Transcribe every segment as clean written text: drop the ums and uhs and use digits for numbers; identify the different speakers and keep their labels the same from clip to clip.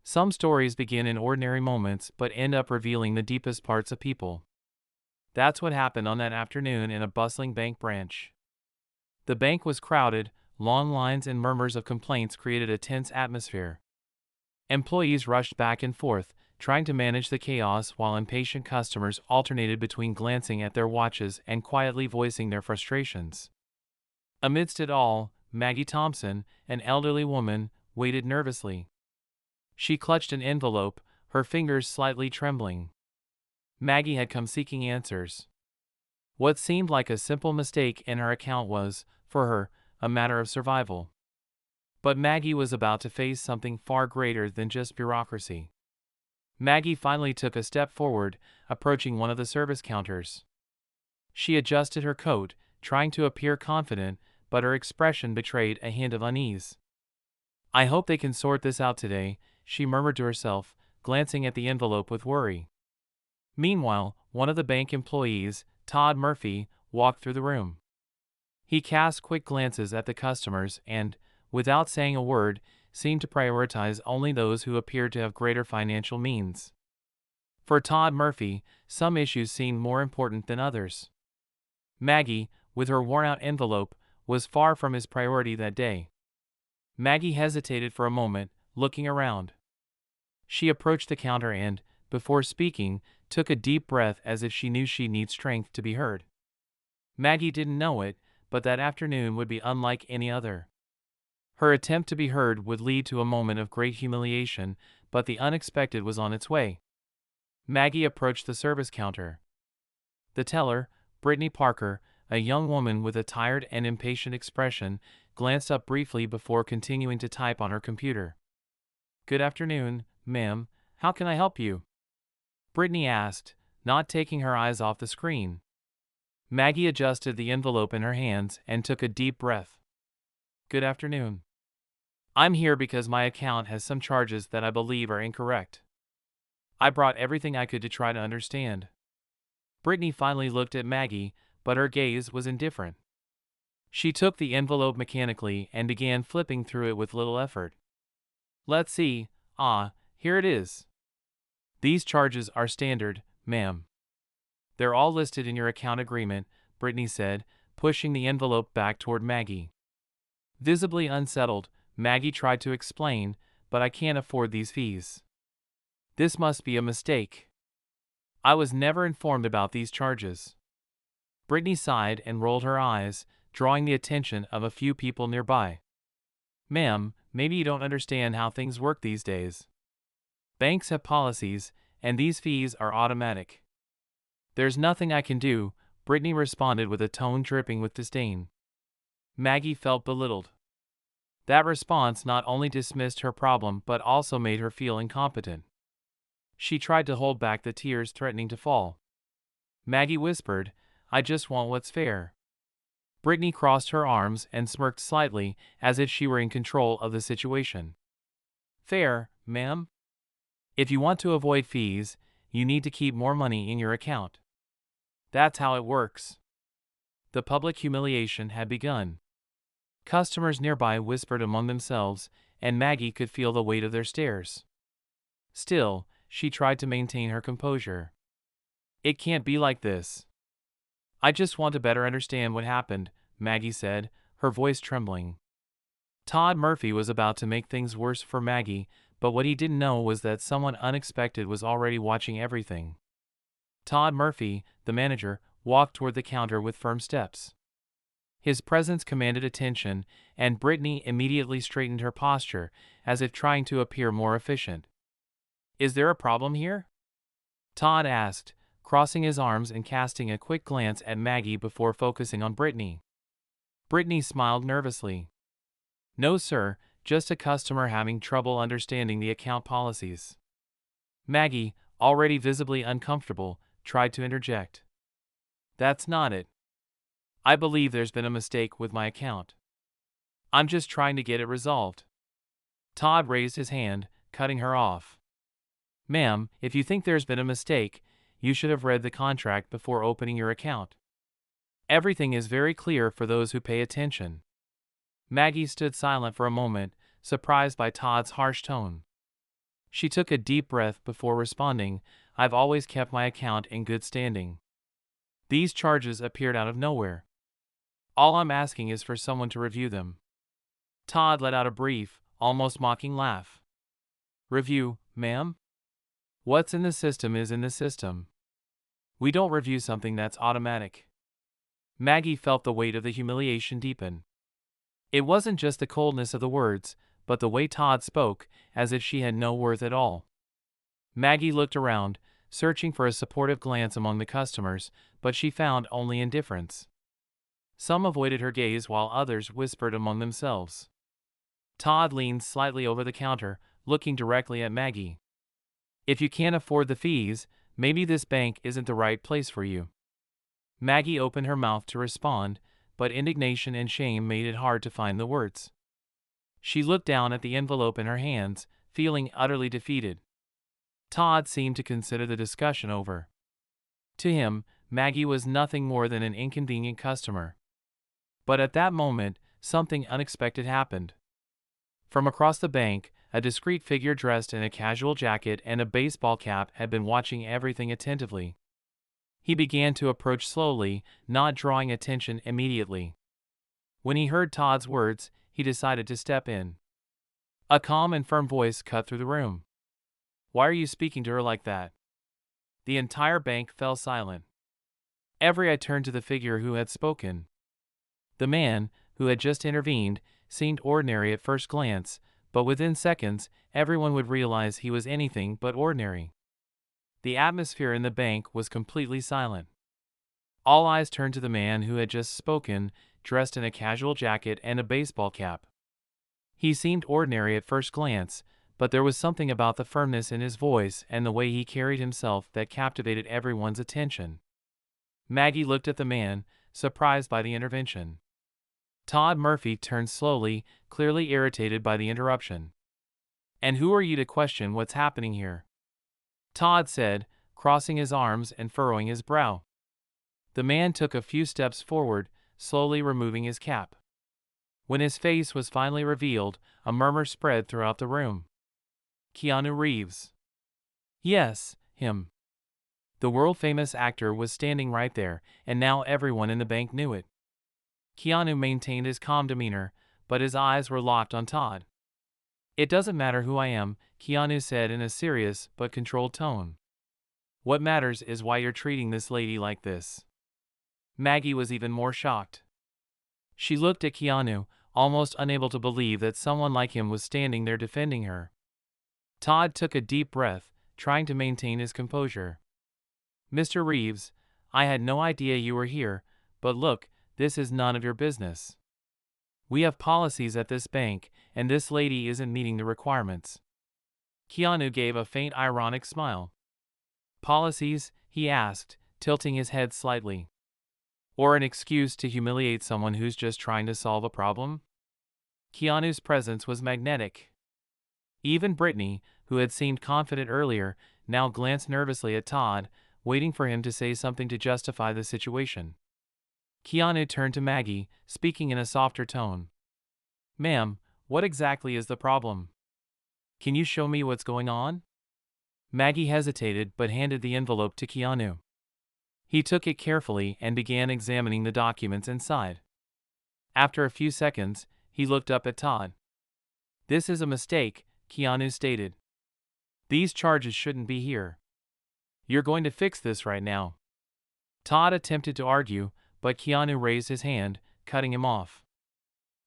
Speaker 1: Some stories begin in ordinary moments but end up revealing the deepest parts of people. That's what happened on that afternoon in a bustling bank branch. The bank was crowded, long lines and murmurs of complaints created a tense atmosphere. Employees rushed back and forth, trying to manage the chaos while impatient customers alternated between glancing at their watches and quietly voicing their frustrations. Amidst it all, Maggie Thompson, an elderly woman, waited nervously. She clutched an envelope, her fingers slightly trembling. Maggie had come seeking answers. What seemed like a simple mistake in her account was, for her, a matter of survival. But Maggie was about to face something far greater than just bureaucracy. Maggie finally took a step forward, approaching one of the service counters. She adjusted her coat, trying to appear confident, but her expression betrayed a hint of unease. "I hope they can sort this out today," she murmured to herself, glancing at the envelope with worry. Meanwhile, one of the bank employees, Todd Murphy, walked through the room. He cast quick glances at the customers and, without saying a word, seemed to prioritize only those who appeared to have greater financial means. For Todd Murphy, some issues seemed more important than others. Maggie, with her worn-out envelope, was far from his priority that day. Maggie hesitated for a moment, looking around. She approached the counter and, before speaking, took a deep breath as if she knew she'd need strength to be heard. Maggie didn't know it, but that afternoon would be unlike any other. Her attempt to be heard would lead to a moment of great humiliation, but the unexpected was on its way. Maggie approached the service counter. The teller, Brittany Parker, a young woman with a tired and impatient expression, glanced up briefly before continuing to type on her computer. "Good afternoon, ma'am. How can I help you?" Brittany asked, not taking her eyes off the screen. Maggie adjusted the envelope in her hands and took a deep breath. "Good afternoon. I'm here because my account has some charges that I believe are incorrect. I brought everything I could to try to understand." Brittany finally looked at Maggie, but her gaze was indifferent. She took the envelope mechanically and began flipping through it with little effort. "Let's see, here it is. These charges are standard, ma'am. They're all listed in your account agreement," Brittany said, pushing the envelope back toward Maggie. Visibly unsettled, Maggie tried to explain, "But I can't afford these fees. This must be a mistake. I was never informed about these charges." Brittany sighed and rolled her eyes, drawing the attention of a few people nearby. "Ma'am, maybe you don't understand how things work these days. Banks have policies, and these fees are automatic." "There's nothing I can do," Brittany responded with a tone dripping with disdain. Maggie felt belittled. That response not only dismissed her problem but also made her feel incompetent. She tried to hold back the tears threatening to fall. Maggie whispered, "I just want what's fair." Brittany crossed her arms and smirked slightly, as if she were in control of the situation. "Fair, ma'am? If you want to avoid fees, you need to keep more money in your account. That's how it works." The public humiliation had begun. Customers nearby whispered among themselves, and Maggie could feel the weight of their stares. Still, she tried to maintain her composure. "It can't be like this. I just want to better understand what happened," Maggie said, her voice trembling. Todd Murphy was about to make things worse for Maggie, but what he didn't know was that someone unexpected was already watching everything. Todd Murphy, the manager, walked toward the counter with firm steps. His presence commanded attention, and Brittany immediately straightened her posture, as if trying to appear more efficient. "Is there a problem here?" Todd asked, crossing his arms and casting a quick glance at Maggie before focusing on Brittany. Brittany smiled nervously. "No, sir, just a customer having trouble understanding the account policies." Maggie, already visibly uncomfortable, tried to interject. "That's not it. I believe there's been a mistake with my account. I'm just trying to get it resolved." Todd raised his hand, cutting her off. "Ma'am, if you think there's been a mistake, you should have read the contract before opening your account. Everything is very clear for those who pay attention." Maggie stood silent for a moment, surprised by Todd's harsh tone. She took a deep breath before responding, "I've always kept my account in good standing. These charges appeared out of nowhere. All I'm asking is for someone to review them." Todd let out a brief, almost mocking laugh. "Review, ma'am? What's in the system is in the system. We don't review something that's automatic." Maggie felt the weight of the humiliation deepen. It wasn't just the coldness of the words, but the way Todd spoke, as if she had no worth at all. Maggie looked around, searching for a supportive glance among the customers, but she found only indifference. Some avoided her gaze while others whispered among themselves. Todd leaned slightly over the counter, looking directly at Maggie. "If you can't afford the fees, maybe this bank isn't the right place for you." Maggie opened her mouth to respond, but indignation and shame made it hard to find the words. She looked down at the envelope in her hands, feeling utterly defeated. Todd seemed to consider the discussion over. To him, Maggie was nothing more than an inconvenient customer. But at that moment, something unexpected happened. From across the bank, a discreet figure dressed in a casual jacket and a baseball cap had been watching everything attentively. He began to approach slowly, not drawing attention immediately. When he heard Todd's words, he decided to step in. A calm and firm voice cut through the room. "Why are you speaking to her like that?" The entire bank fell silent. Every eye turned to the figure who had spoken. The man, who had just intervened, seemed ordinary at first glance, but within seconds, everyone would realize he was anything but ordinary. The atmosphere in the bank was completely silent. All eyes turned to the man who had just spoken, dressed in a casual jacket and a baseball cap. He seemed ordinary at first glance, but there was something about the firmness in his voice and the way he carried himself that captivated everyone's attention. Maggie looked at the man, surprised by the intervention. Todd Murphy turned slowly, clearly irritated by the interruption. "And who are you to question what's happening here?" Todd said, crossing his arms and furrowing his brow. The man took a few steps forward, slowly removing his cap. When his face was finally revealed, a murmur spread throughout the room. "Keanu Reeves." Yes, him. The world-famous actor was standing right there, and now everyone in the bank knew it. Keanu maintained his calm demeanor, but his eyes were locked on Todd. "It doesn't matter who I am," Keanu said in a serious but controlled tone. "What matters is why you're treating this lady like this." Maggie was even more shocked. She looked at Keanu, almost unable to believe that someone like him was standing there defending her. Todd took a deep breath, trying to maintain his composure. "Mr. Reeves, I had no idea you were here, but look, this is none of your business. We have policies at this bank, and this lady isn't meeting the requirements." Keanu gave a faint ironic smile. "Policies?" he asked, tilting his head slightly. "Or an excuse to humiliate someone who's just trying to solve a problem?" Keanu's presence was magnetic. Even Brittany, who had seemed confident earlier, now glanced nervously at Todd, waiting for him to say something to justify the situation. Keanu turned to Maggie, speaking in a softer tone. "Ma'am, what exactly is the problem? Can you show me what's going on?" Maggie hesitated but handed the envelope to Keanu. He took it carefully and began examining the documents inside. After a few seconds, he looked up at Todd. "This is a mistake," Keanu stated. "These charges shouldn't be here. You're going to fix this right now." Todd attempted to argue, but Keanu raised his hand, cutting him off.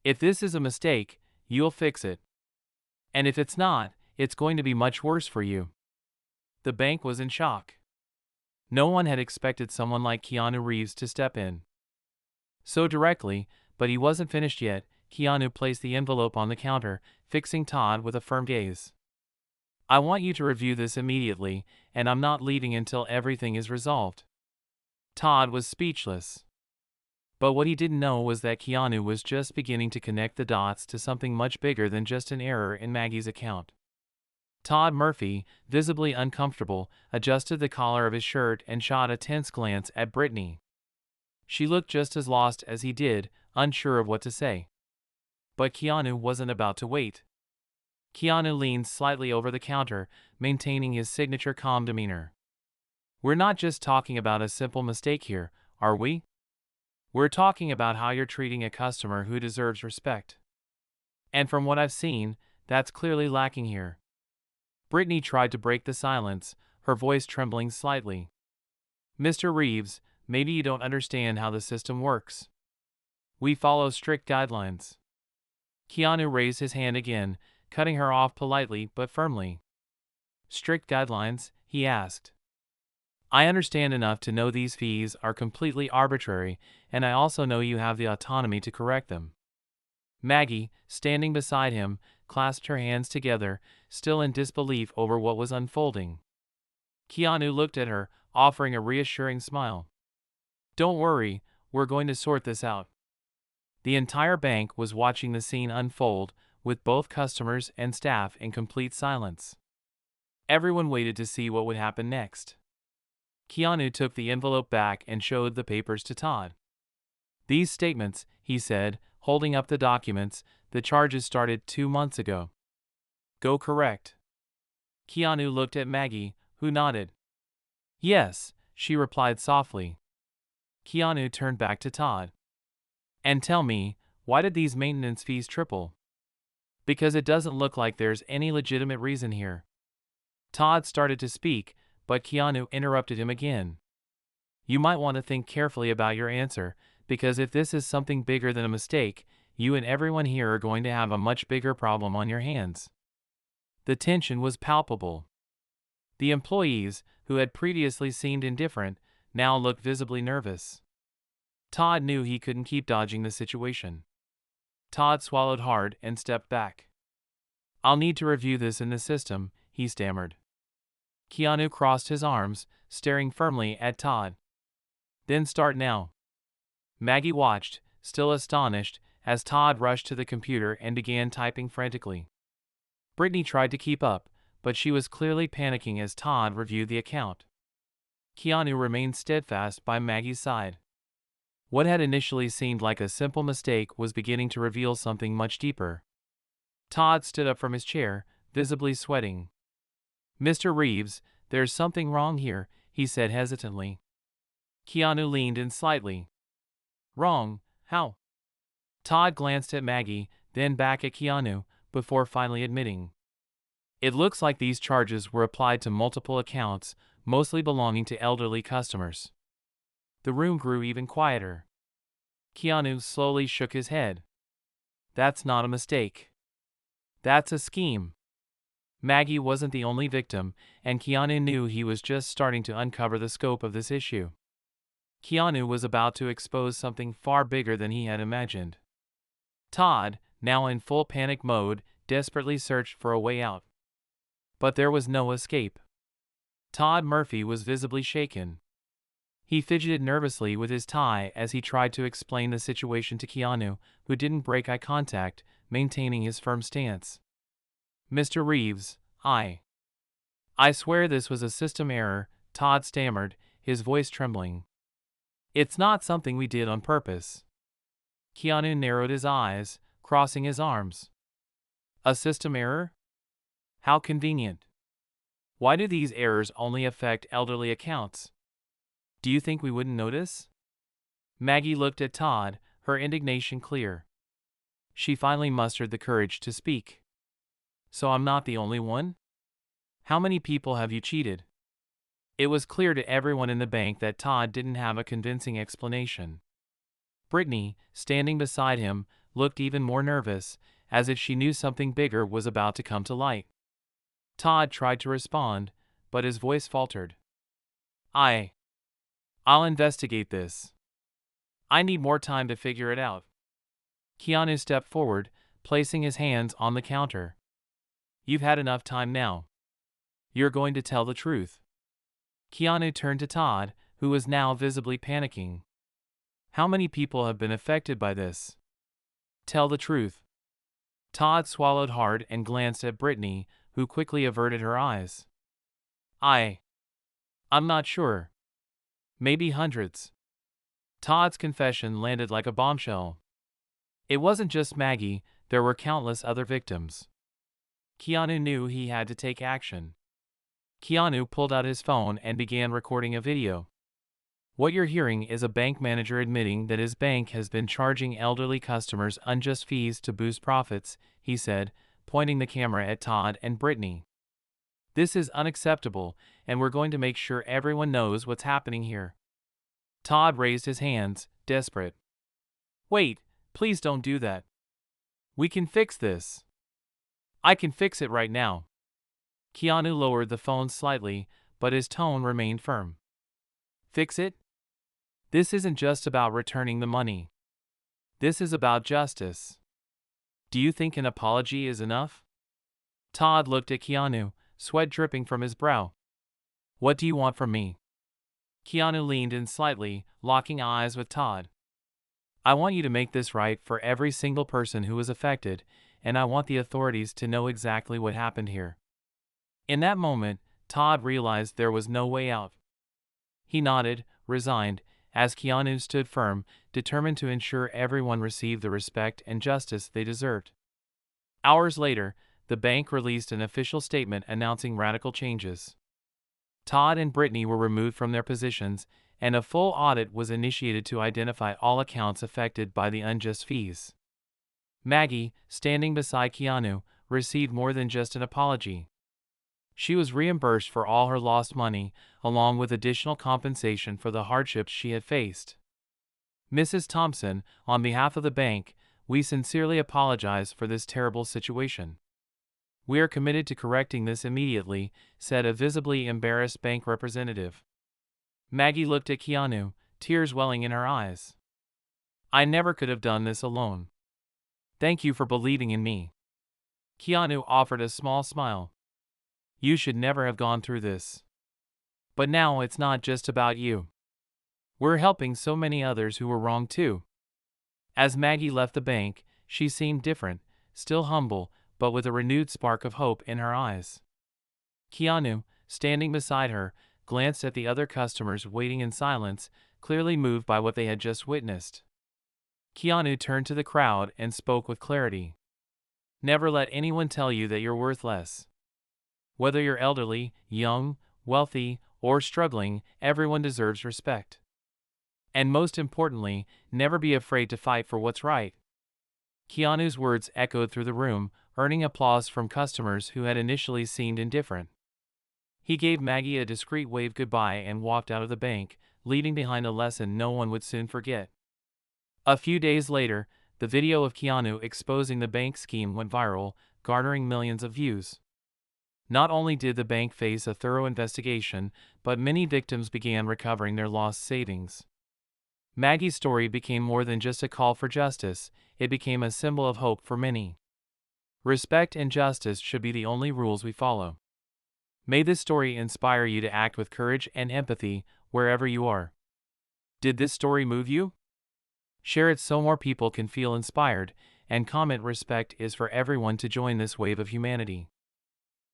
Speaker 1: "If this is a mistake, you'll fix it. And if it's not, it's going to be much worse for you." The bank was in shock. No one had expected someone like Keanu Reeves to step in so directly, but he wasn't finished yet. Keanu placed the envelope on the counter, fixing Todd with a firm gaze. "I want you to review this immediately, and I'm not leaving until everything is resolved." Todd was speechless. But what he didn't know was that Keanu was just beginning to connect the dots to something much bigger than just an error in Maggie's account. Todd Murphy, visibly uncomfortable, adjusted the collar of his shirt and shot a tense glance at Brittany. She looked just as lost as he did, unsure of what to say. But Keanu wasn't about to wait. Keanu leaned slightly over the counter, maintaining his signature calm demeanor. We're not just talking about a simple mistake here, are we? We're talking about how you're treating a customer who deserves respect. And from what I've seen, that's clearly lacking here. Brittany tried to break the silence, her voice trembling slightly. Mr. Reeves, maybe you don't understand how the system works. We follow strict guidelines. Keanu raised his hand again, cutting her off politely but firmly. Strict guidelines? He asked. I understand enough to know these fees are completely arbitrary, and I also know you have the autonomy to correct them. Maggie, standing beside him, clasped her hands together, still in disbelief over what was unfolding. Keanu looked at her, offering a reassuring smile. Don't worry, we're going to sort this out. The entire bank was watching the scene unfold, with both customers and staff in complete silence. Everyone waited to see what would happen next. Keanu took the envelope back and showed the papers to Todd. These statements, he said, holding up the documents, the charges started 2 months ago. Go correct. Keanu looked at Maggie, who nodded. Yes, she replied softly. Keanu turned back to Todd. And tell me, why did these maintenance fees triple? Because it doesn't look like there's any legitimate reason here. Todd started to speak, but Keanu interrupted him again. You might want to think carefully about your answer, because if this is something bigger than a mistake, you and everyone here are going to have a much bigger problem on your hands. The tension was palpable. The employees, who had previously seemed indifferent, now looked visibly nervous. Todd knew he couldn't keep dodging the situation. Todd swallowed hard and stepped back. I'll need to review this in the system, he stammered. Keanu crossed his arms, staring firmly at Todd. Then start now. Maggie watched, still astonished, as Todd rushed to the computer and began typing frantically. Brittany tried to keep up, but she was clearly panicking as Todd reviewed the account. Keanu remained steadfast by Maggie's side. What had initially seemed like a simple mistake was beginning to reveal something much deeper. Todd stood up from his chair, visibly sweating. Mr. Reeves, there's something wrong here, he said hesitantly. Keanu leaned in slightly. Wrong? How? Todd glanced at Maggie, then back at Keanu, before finally admitting. It looks like these charges were applied to multiple accounts, mostly belonging to elderly customers. The room grew even quieter. Keanu slowly shook his head. That's not a mistake. That's a scheme. Maggie wasn't the only victim, and Keanu knew he was just starting to uncover the scope of this issue. Keanu was about to expose something far bigger than he had imagined. Todd, now in full panic mode, desperately searched for a way out. But there was no escape. Todd Murphy was visibly shaken. He fidgeted nervously with his tie as he tried to explain the situation to Keanu, who didn't break eye contact, maintaining his firm stance. Mr. Reeves, I swear this was a system error, Todd stammered, his voice trembling. It's not something we did on purpose. Keanu narrowed his eyes, crossing his arms. A system error? How convenient. Why do these errors only affect elderly accounts? Do you think we wouldn't notice? Maggie looked at Todd, her indignation clear. She finally mustered the courage to speak. So I'm not the only one? How many people have you cheated? It was clear to everyone in the bank that Todd didn't have a convincing explanation. Brittany, standing beside him, looked even more nervous, as if she knew something bigger was about to come to light. Todd tried to respond, but his voice faltered. I'll investigate this. I need more time to figure it out. Keanu stepped forward, placing his hands on the counter. You've had enough time now. You're going to tell the truth. Keanu turned to Todd, who was now visibly panicking. How many people have been affected by this? Tell the truth. Todd swallowed hard and glanced at Brittany, who quickly averted her eyes. I'm not sure. Maybe hundreds. Todd's confession landed like a bombshell. It wasn't just Maggie, there were countless other victims. Keanu knew he had to take action. Keanu pulled out his phone and began recording a video. What you're hearing is a bank manager admitting that his bank has been charging elderly customers unjust fees to boost profits, he said, pointing the camera at Todd and Brittany. This is unacceptable, and we're going to make sure everyone knows what's happening here. Todd raised his hands, desperate. Wait, please don't do that. We can fix this. I can fix it right now. Keanu lowered the phone slightly, but his tone remained firm. Fix it? This isn't just about returning the money. This is about justice. Do you think an apology is enough? Todd looked at Keanu, sweat dripping from his brow. What do you want from me? Keanu leaned in slightly, locking eyes with Todd. I want you to make this right for every single person who was affected, and I want the authorities to know exactly what happened here. In that moment, Todd realized there was no way out. He nodded, resigned, as Keanu stood firm, determined to ensure everyone received the respect and justice they deserved. Hours later, the bank released an official statement announcing radical changes. Todd and Brittany were removed from their positions, and a full audit was initiated to identify all accounts affected by the unjust fees. Maggie, standing beside Keanu, received more than just an apology. She was reimbursed for all her lost money, along with additional compensation for the hardships she had faced. Mrs. Thompson, on behalf of the bank, we sincerely apologize for this terrible situation. We are committed to correcting this immediately, said a visibly embarrassed bank representative. Maggie looked at Keanu, tears welling in her eyes. I never could have done this alone. Thank you for believing in me. Keanu offered a small smile. You should never have gone through this. But now it's not just about you. We're helping so many others who were wrong too. As Maggie left the bank, she seemed different, still humble, but with a renewed spark of hope in her eyes. Keanu, standing beside her, glanced at the other customers waiting in silence, clearly moved by what they had just witnessed. Keanu turned to the crowd and spoke with clarity. Never let anyone tell you that you're worth less. Whether you're elderly, young, wealthy, or struggling, everyone deserves respect. And most importantly, never be afraid to fight for what's right. Keanu's words echoed through the room, earning applause from customers who had initially seemed indifferent. He gave Maggie a discreet wave goodbye and walked out of the bank, leaving behind a lesson no one would soon forget. A few days later, the video of Keanu exposing the bank scheme went viral, garnering millions of views. Not only did the bank face a thorough investigation, but many victims began recovering their lost savings. Maggie's story became more than just a call for justice, it became a symbol of hope for many. Respect and justice should be the only rules we follow. May this story inspire you to act with courage and empathy wherever you are. Did this story move you? Share it so more people can feel inspired, and comment respect is for everyone to join this wave of humanity.